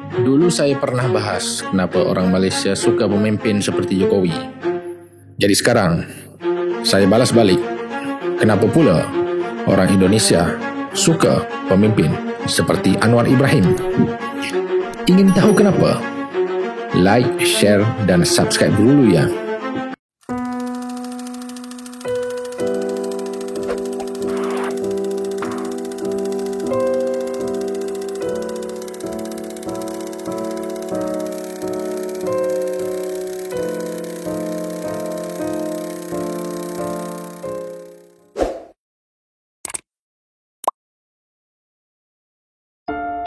Dulu saya pernah bahas kenapa orang Malaysia suka pemimpin seperti Jokowi. Jadi sekarang, saya balas balik. Kenapa pula orang Indonesia suka pemimpin seperti Anwar Ibrahim? Ingin tahu kenapa? Like, share, dan subscribe dulu ya.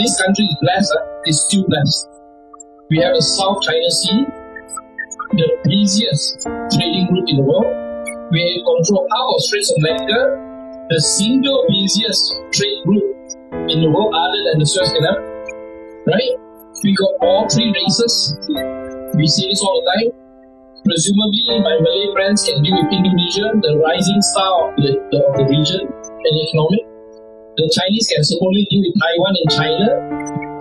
This country is blessed, is still blessed. We have the South China Sea, the busiest trading route in the world. We control half of Straits of Malacca, the single busiest trade route in the world other than the Suez Canal. Right? We got all three races. We see this all the time. Presumably, my Malay friends can deal with Indonesia, the rising star of the region and the economic. The Chinese can supposedly deal with Taiwan and China.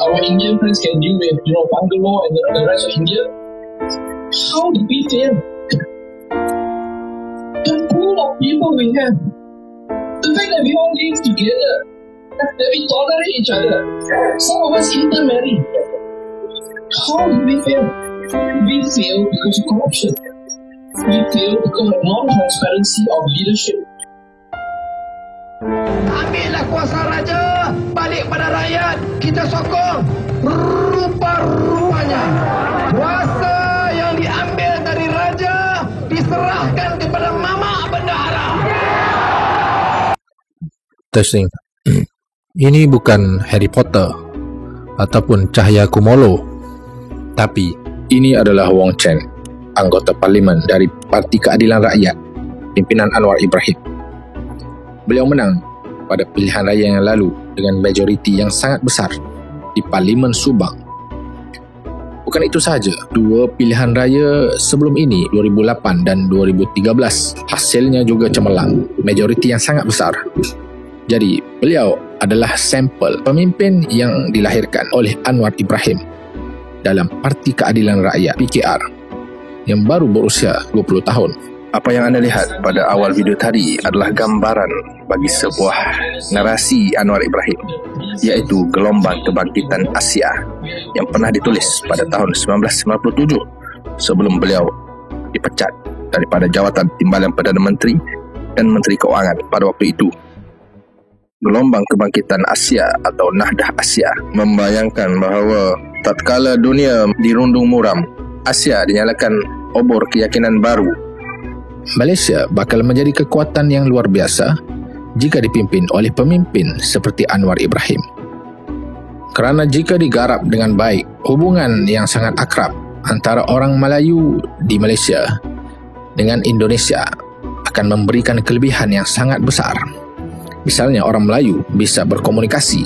Our Indian friends can deal with, Bangalore and the rest of India. How did we fail? The pool of people we have, the fact that we all live together, that we tolerate each other, some of us intermarry. How did we fail? We fail because of corruption. We fail because of non-transparency of leadership. Ambillah kuasa raja, balik pada rakyat, kita sokong. Rupa-rupanya kuasa yang diambil dari raja diserahkan kepada mama bendahara. Testing. Ini bukan Harry Potter ataupun Cahaya Kumolo, tapi ini adalah Wong Chen, anggota parlimen dari Parti Keadilan Rakyat, pimpinan Anwar Ibrahim. Beliau menang pada pilihan raya yang lalu dengan majoriti yang sangat besar di Parlimen Subang. Bukan itu sahaja, dua pilihan raya sebelum ini, 2008 dan 2013, hasilnya juga cemerlang, majoriti yang sangat besar. Jadi, beliau adalah sampel pemimpin yang dilahirkan oleh Anwar Ibrahim dalam Parti Keadilan Rakyat (PKR) yang baru berusia 20 tahun. Apa yang anda lihat pada awal video tadi adalah gambaran bagi sebuah narasi Anwar Ibrahim, iaitu Gelombang Kebangkitan Asia yang pernah ditulis pada tahun 1997 sebelum beliau dipecat daripada jawatan Timbalan Perdana Menteri dan Menteri Keuangan pada waktu itu. Gelombang Kebangkitan Asia atau Nahdah Asia membayangkan bahawa tatkala dunia dirundung muram, Asia dinyalakan obor keyakinan baru. Malaysia bakal menjadi kekuatan yang luar biasa jika dipimpin oleh pemimpin seperti Anwar Ibrahim. Kerana jika digarap dengan baik, hubungan yang sangat akrab antara orang Melayu di Malaysia dengan Indonesia akan memberikan kelebihan yang sangat besar. Misalnya orang Melayu bisa berkomunikasi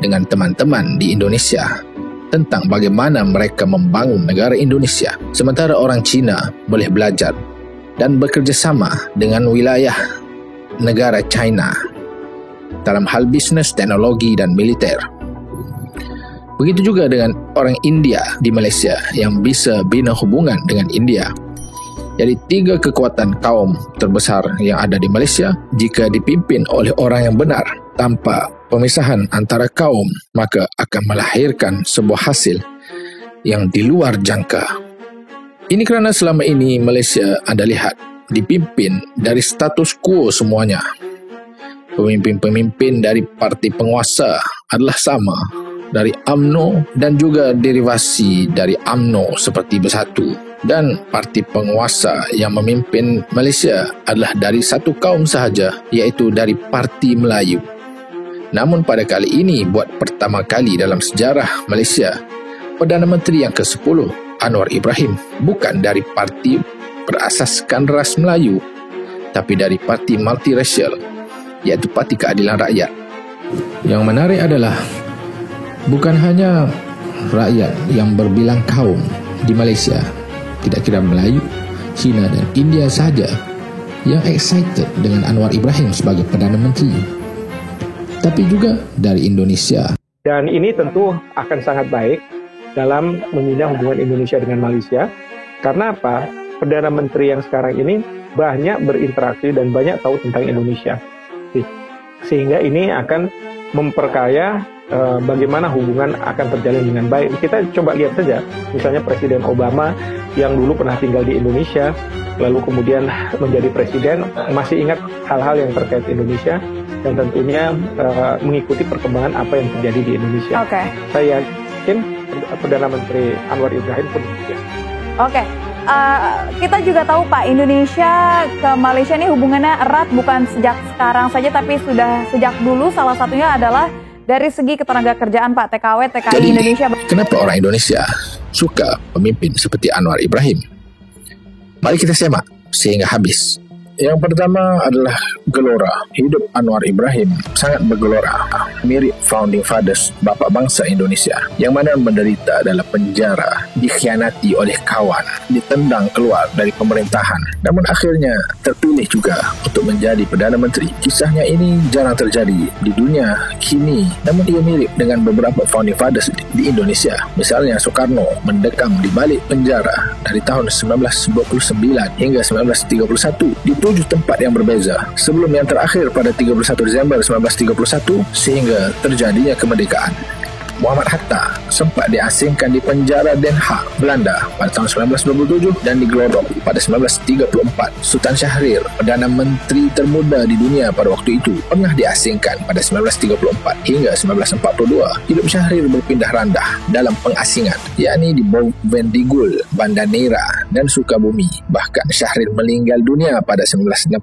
dengan teman-teman di Indonesia tentang bagaimana mereka membangun negara Indonesia, sementara orang Cina boleh belajar dan bekerjasama dengan wilayah negara China dalam hal bisnes, teknologi dan militer. Begitu juga dengan orang India di Malaysia yang bisa bina hubungan dengan India. Jadi tiga kekuatan kaum terbesar yang ada di Malaysia jika dipimpin oleh orang yang benar tanpa pemisahan antara kaum, maka akan melahirkan sebuah hasil yang di luar jangka. Ini kerana selama ini Malaysia anda lihat dipimpin dari status quo semuanya. Pemimpin-pemimpin dari parti penguasa adalah sama, dari UMNO dan juga derivasi dari UMNO seperti Bersatu. Dan parti penguasa yang memimpin Malaysia adalah dari satu kaum sahaja, iaitu dari Parti Melayu. Namun pada kali ini, buat pertama kali dalam sejarah Malaysia, Perdana Menteri yang ke-10 Anwar Ibrahim bukan dari parti berasaskan ras Melayu, tapi dari parti multiracial, iaitu Parti Keadilan Rakyat. Yang menarik adalah bukan hanya rakyat yang berbilang kaum di Malaysia, tidak kira Melayu, Cina dan India saja yang excited dengan Anwar Ibrahim sebagai Perdana Menteri, tapi juga dari Indonesia. Dan ini tentu akan sangat baik dalam memindah hubungan Indonesia dengan Malaysia. Karena apa? Perdana Menteri yang sekarang ini banyak berinteraksi dan banyak tahu tentang Indonesia. Sehingga ini akan memperkaya bagaimana hubungan akan terjalin dengan baik. Kita coba lihat saja, misalnya Presiden Obama yang dulu pernah tinggal di Indonesia, lalu kemudian menjadi presiden, masih ingat hal-hal yang terkait Indonesia, dan tentunya mengikuti perkembangan apa yang terjadi di Indonesia. Saya yakin Perdana Menteri Anwar Ibrahim pun demikian. Kita juga tahu Pak, Indonesia ke Malaysia ini hubungannya erat bukan sejak sekarang saja, tapi sudah sejak dulu. Salah satunya adalah dari segi ketenaga kerjaan Pak, TKW, TKI. Jadi, Indonesia. Kenapa orang Indonesia suka pemimpin seperti Anwar Ibrahim? Mari kita simak sehingga habis. Yang pertama adalah gelora. Hidup Anwar Ibrahim sangat bergelora, mirip founding fathers Bapak Bangsa Indonesia, yang mana menderita dalam penjara, dikhianati oleh kawan, ditendang keluar dari pemerintahan, namun akhirnya terpilih juga untuk menjadi Perdana Menteri. Kisahnya ini jarang terjadi di dunia kini, namun ia mirip dengan beberapa founding fathers di Indonesia. Misalnya Soekarno mendekam di balik penjara dari tahun 1929 hingga 1931 di 7 tempat yang berbeza, sebelum yang terakhir pada 31 Desember 1931 sehingga terjadinya kemerdekaan. Muhammad Hatta sempat diasingkan di penjara Den Haag, Belanda pada tahun 1927 dan digelodok pada 1934. Sultan Syahrir, Perdana Menteri termuda di dunia pada waktu itu, pernah diasingkan pada 1934 hingga 1942. Hidup Syahrir berpindah randah dalam pengasingan, yakni di Bovendigul, Banda Neira dan Sukabumi. Bahkan Syahrir meninggal dunia pada 1962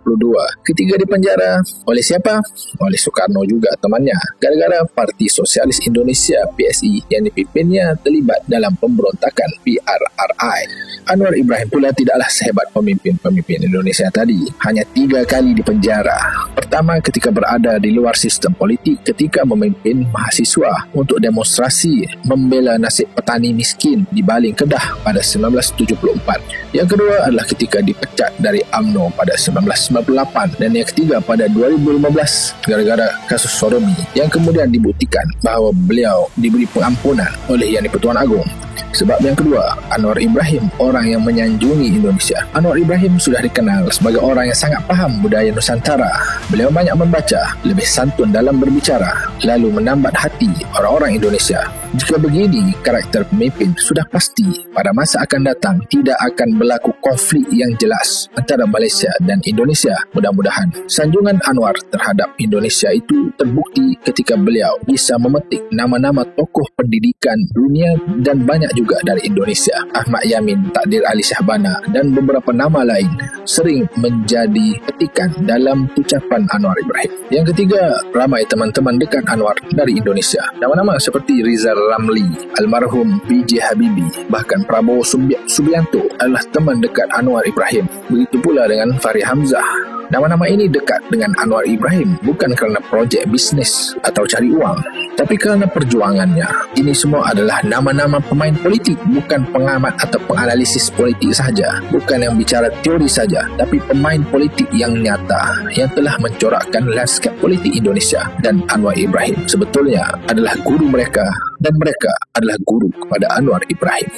ketika di penjara oleh siapa? Oleh Soekarno juga temannya, gara-gara Parti Sosialis Indonesia PSI yang dipimpinnya terlibat dalam pemberontakan PRRI. Anwar Ibrahim pula tidaklah sehebat pemimpin-pemimpin Indonesia tadi. Hanya 3 kali di penjara. Pertama ketika berada di luar sistem politik, ketika memimpin mahasiswa untuk demonstrasi membela nasib petani miskin di Baling Kedah pada 1974. Yang kedua adalah ketika dipecat dari UMNO pada 1998, dan yang ketiga pada 2015 gara-gara kasus sodomi yang kemudian dibuktikan bahawa beliau diberi pengampunan oleh Yang di-Pertuan Agong. Sebab yang kedua, Anwar Ibrahim orang yang menyanjungi Indonesia. Anwar Ibrahim sudah dikenal sebagai orang yang sangat paham budaya Nusantara. Beliau banyak membaca, lebih santun dalam berbicara, lalu menambat hati orang-orang Indonesia. Jika begini karakter pemimpin, sudah pasti pada masa akan datang tidak akan berlaku konflik yang jelas antara Malaysia dan Indonesia. Mudah-mudahan sanjungan Anwar terhadap Indonesia itu terbukti ketika beliau bisa memetik nama-nama tokoh pendidikan dunia dan banyak juga dari Indonesia. Ahmad Yamin, Takdir Ali Syahbana dan beberapa nama lain sering menjadi petikan dalam ucapan Anwar Ibrahim. Yang ketiga, ramai teman-teman dekat Anwar dari Indonesia. Nama-nama seperti Rizal Ramli, almarhum PJ Habibie, bahkan Prabowo Subianto adalah teman dekat Anwar Ibrahim. Begitu pula dengan Fahri Hamzah. Nama-nama ini dekat dengan Anwar Ibrahim bukan kerana projek bisnes atau cari uang, tapi kerana perjuangannya. Ini semua adalah nama-nama pemain politik, bukan pengamat atau penganalisis politik sahaja, bukan yang bicara teori saja, tapi pemain politik yang nyata yang telah mencorakkan lanskap politik Indonesia. Dan Anwar Ibrahim sebetulnya adalah guru mereka, dan mereka adalah guru kepada Anwar Ibrahim.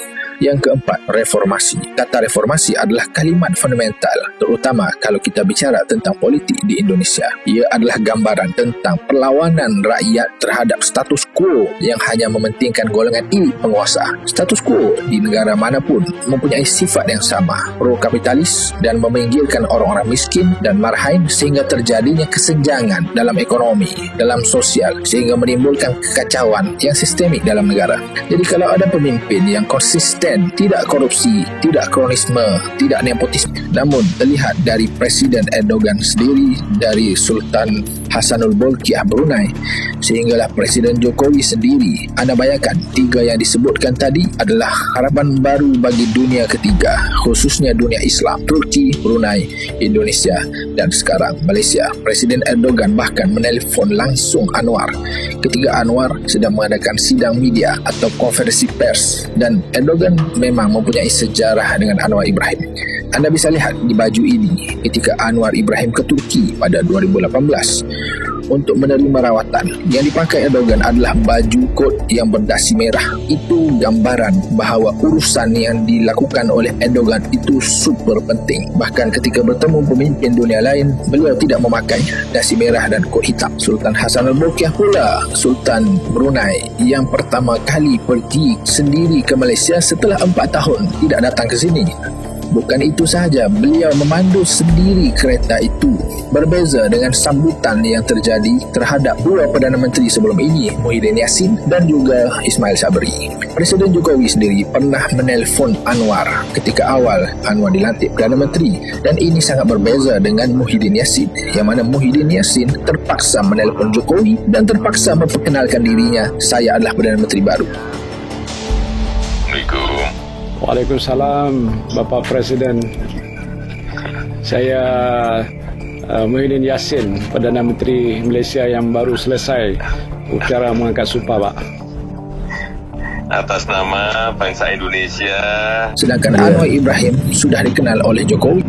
Yang keempat, reformasi. Kata reformasi adalah kalimat fundamental, terutama kalau kita bicara tentang politik di Indonesia. Ia adalah gambaran tentang perlawanan rakyat terhadap status quo yang hanya mementingkan golongan elit penguasa. Status quo di negara manapun mempunyai sifat yang sama, pro-kapitalis dan meminggirkan orang-orang miskin dan marhain sehingga terjadinya kesenjangan dalam ekonomi, dalam sosial, sehingga menimbulkan kekacauan yang sistemik dalam negara. Jadi kalau ada pemimpin yang konsisten, tidak korupsi, tidak kronisme, tidak nepotisme, namun terlihat dari Presiden Erdogan sendiri, dari Sultan Hassanul Bolkiah Brunei, sehinggalah Presiden Jokowi sendiri. Anda bayangkan, 3 yang disebutkan tadi adalah harapan baru bagi dunia ketiga, khususnya dunia Islam, Turki, Brunei, Indonesia, dan sekarang Malaysia. Presiden Erdogan bahkan menelpon langsung Anwar ketika Anwar sedang mengadakan sidang media atau konferensi pers, dan Erdogan memang mempunyai sejarah dengan Anwar Ibrahim. Anda bisa lihat di baju ini ketika Anwar Ibrahim ke Turki pada 2018. untuk menerima rawatan. Yang dipakai Erdogan adalah baju kot yang berdasi merah. Itu gambaran bahawa urusan yang dilakukan oleh Erdogan itu super penting. Bahkan ketika bertemu pemimpin dunia lain, beliau tidak memakai dasi merah dan kot hitam. Sultan Hassan Al-Bolkiah pula, Sultan Brunei yang pertama kali pergi sendiri ke Malaysia setelah 4 tahun tidak datang ke sini. Bukan itu sahaja, beliau memandu sendiri kereta itu. Berbeza dengan sambutan yang terjadi terhadap dua Perdana Menteri sebelum ini, Muhyiddin Yassin dan juga Ismail Sabri. Presiden Jokowi sendiri pernah menelpon Anwar ketika awal Anwar dilantik Perdana Menteri, dan ini sangat berbeza dengan Muhyiddin Yassin, yang mana Muhyiddin Yassin terpaksa menelpon Jokowi dan terpaksa memperkenalkan dirinya, saya adalah Perdana Menteri baru. Assalamualaikum. Waalaikumsalam, Bapak Presiden. Saya Muhyiddin Yassin, Perdana Menteri Malaysia yang baru selesai upacara mengangkat sumpah, Pak. Atas nama bangsa Indonesia. Sedangkan Anwar Ibrahim sudah dikenal oleh Jokowi.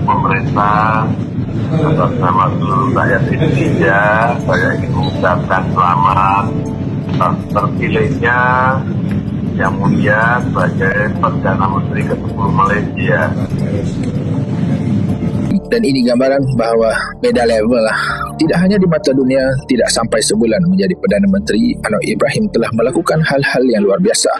Pemerintah atas nama seluruh rakyat Indonesia, saya ingin mengucapkan selamat terpilihnya Yang Mulia sebagai Perdana Menteri ke-10 Malaysia. Dan ini gambaran bahawa beda level lah. Tidak hanya di mata dunia, tidak sampai sebulan menjadi Perdana Menteri, Anwar Ibrahim telah melakukan hal-hal yang luar biasa.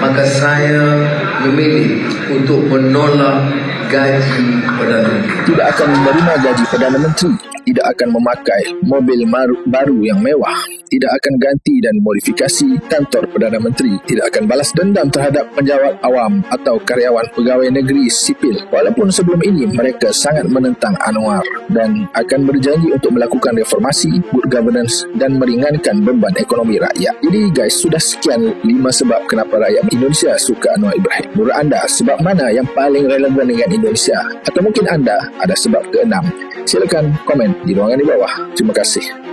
Maka saya memilih untuk menolak gaji Perdana Menteri. Tidak akan menerima gaji Perdana Menteri, tidak akan memakai mobil baru yang mewah, tidak akan ganti dan modifikasi kantor Perdana Menteri, tidak akan balas dendam terhadap penjawat awam atau karyawan pegawai negeri sipil. Walaupun sebelum ini mereka sangat menentang Anwar dan akan berjanji untuk melakukan reformasi, good governance dan meringankan beban ekonomi rakyat. Jadi guys, sudah sekian 5 sebab kenapa rakyat Indonesia suka Anwar Ibrahim. Menurut anda, sebab mana yang paling relevan dengan Indonesia? Atau mungkin anda ada sebab ke-6? Silakan komen di ruangan di bawah. Terima kasih.